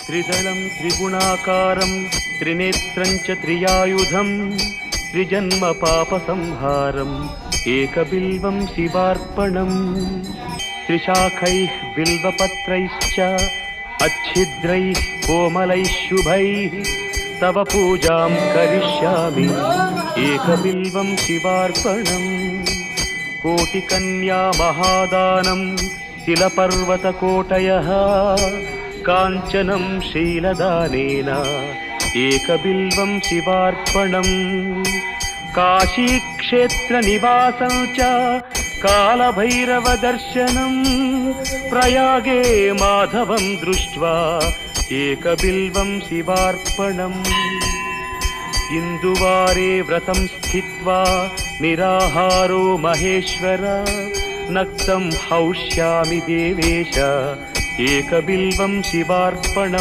त्रिदलं त्रिगुणाकारं त्रिनेत्रं च त्रियायुधं त्रिजन्म पापसंहारम् एकबिल्वं शिवार्पणम् त्रिशाखैः बिल्वपत्रैश्च अच्छिद्रैः कोमलैः शुभैः तव पूजां करिष्यामि एकबिल्वं शिवार्पणम् कोटिकन्या महादानं तिलपर्वतकोटयः काञ्चनं शीलदानेन एकबिल्वं शिवार्पणम् काशीक्षेत्रनिवासं च कालभैरवदर्शनं प्रयागे माधवं दृष्ट्वा एकबिल्वं शिवार्पणम् इन्दुवारे व्रतं स्थित्वा निराहारो महेश्वर नक्तं हौष्यामि देवेश एकबिल्वं शिवार्पणम्।